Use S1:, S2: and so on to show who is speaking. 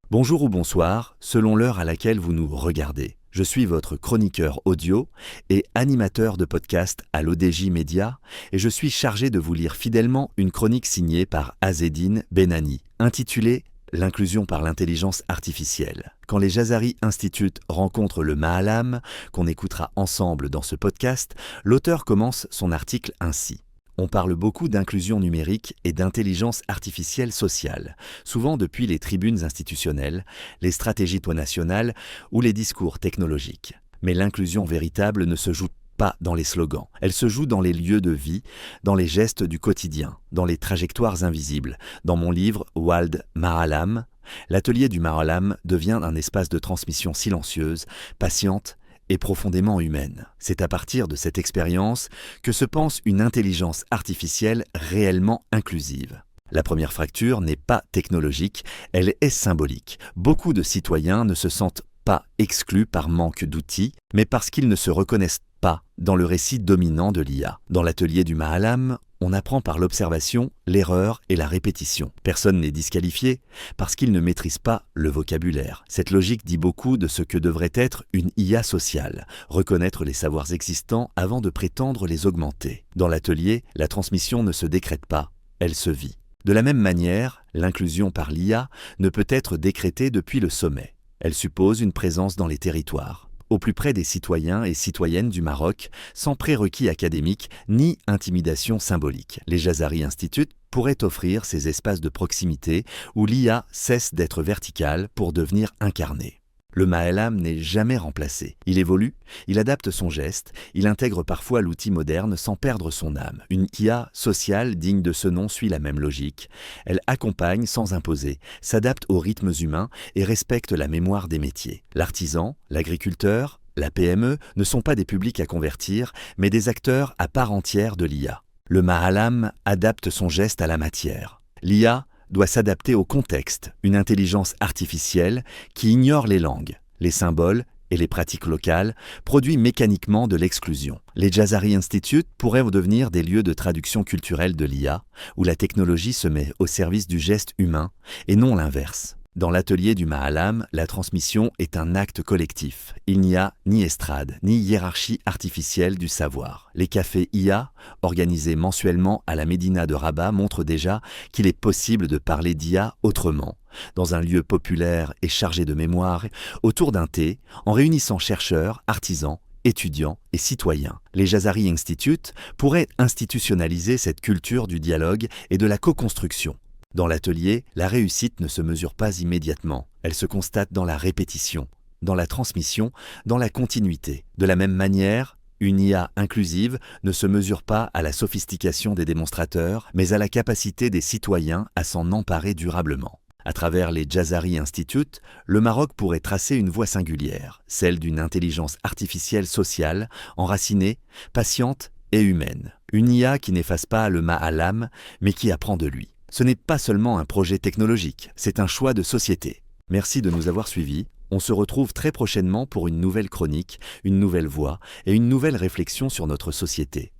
S1: Bonjour ou bonsoir, selon l'heure à laquelle vous nous regardez. Je suis votre chroniqueur audio et animateur de podcast à l'ODJ Média et je suis chargé de vous lire fidèlement une chronique signée par Azzedine Benani, intitulée L'inclusion par l'intelligence artificielle. Quand les Jazari Institute rencontrent le Maalam, qu'on écoutera ensemble dans ce podcast, l'auteur commence son article ainsi. On parle beaucoup d'inclusion numérique et d'intelligence artificielle sociale, souvent depuis les tribunes institutionnelles, les stratégies nationales ou les discours technologiques. Mais l'inclusion véritable ne se joue pas dans les slogans. Elle se joue dans les lieux de vie, dans les gestes du quotidien, dans les trajectoires invisibles. Dans mon livre Wald Maalam, l'atelier du Maalam devient un espace de transmission silencieuse, patiente et profondément humaine. C'est à partir de cette expérience que se pense une intelligence artificielle réellement inclusive. La première fracture n'est pas technologique, elle est symbolique. Beaucoup de citoyens ne se sentent pas exclus par manque d'outils, mais parce qu'ils ne se reconnaissent pas dans le récit dominant de l'IA. Dans l'atelier du Maalam, on apprend par l'observation, l'erreur et la répétition. Personne n'est disqualifié parce qu'il ne maîtrise pas le vocabulaire. Cette logique dit beaucoup de ce que devrait être une IA sociale, reconnaître les savoirs existants avant de prétendre les augmenter. Dans l'atelier, la transmission ne se décrète pas, elle se vit. De la même manière, l'inclusion par l'IA ne peut être décrétée depuis le sommet. Elle suppose une présence dans les territoires, au plus près des citoyens et citoyennes du Maroc, sans prérequis académiques ni intimidation symbolique. Les Jazari Institute pourraient offrir ces espaces de proximité où l'IA cesse d'être verticale pour devenir incarnée. Le Maalam n'est jamais remplacé. Il évolue, il adapte son geste, il intègre parfois l'outil moderne sans perdre son âme. Une IA sociale digne de ce nom suit la même logique. Elle accompagne sans imposer, s'adapte aux rythmes humains et respecte la mémoire des métiers. L'artisan, l'agriculteur, la PME ne sont pas des publics à convertir, mais des acteurs à part entière de l'IA. Le Maalam adapte son geste à la matière. L'IA doit s'adapter au contexte, une intelligence artificielle qui ignore les langues, les symboles et les pratiques locales, produit mécaniquement de l'exclusion. Les Jazari Institute pourraient devenir des lieux de traduction culturelle de l'IA, où la technologie se met au service du geste humain et non l'inverse. Dans l'atelier du Maalam, la transmission est un acte collectif. Il n'y a ni estrade, ni hiérarchie artificielle du savoir. Les cafés IA, organisés mensuellement à la Médina de Rabat, montrent déjà qu'il est possible de parler d'IA autrement, dans un lieu populaire et chargé de mémoire, autour d'un thé, en réunissant chercheurs, artisans, étudiants et citoyens. Les Jazari Institute pourraient institutionnaliser cette culture du dialogue et de la co-construction. Dans l'atelier, la réussite ne se mesure pas immédiatement. Elle se constate dans la répétition, dans la transmission, dans la continuité. De la même manière, une IA inclusive ne se mesure pas à la sophistication des démonstrateurs, mais à la capacité des citoyens à s'en emparer durablement. À travers les Jazari Institute, le Maroc pourrait tracer une voie singulière, celle d'une intelligence artificielle sociale, enracinée, patiente et humaine. Une IA qui n'efface pas le Maalam, mais qui apprend de lui. Ce n'est pas seulement un projet technologique, c'est un choix de société. Merci de nous avoir suivis. On se retrouve très prochainement pour une nouvelle chronique, une nouvelle voix et une nouvelle réflexion sur notre société.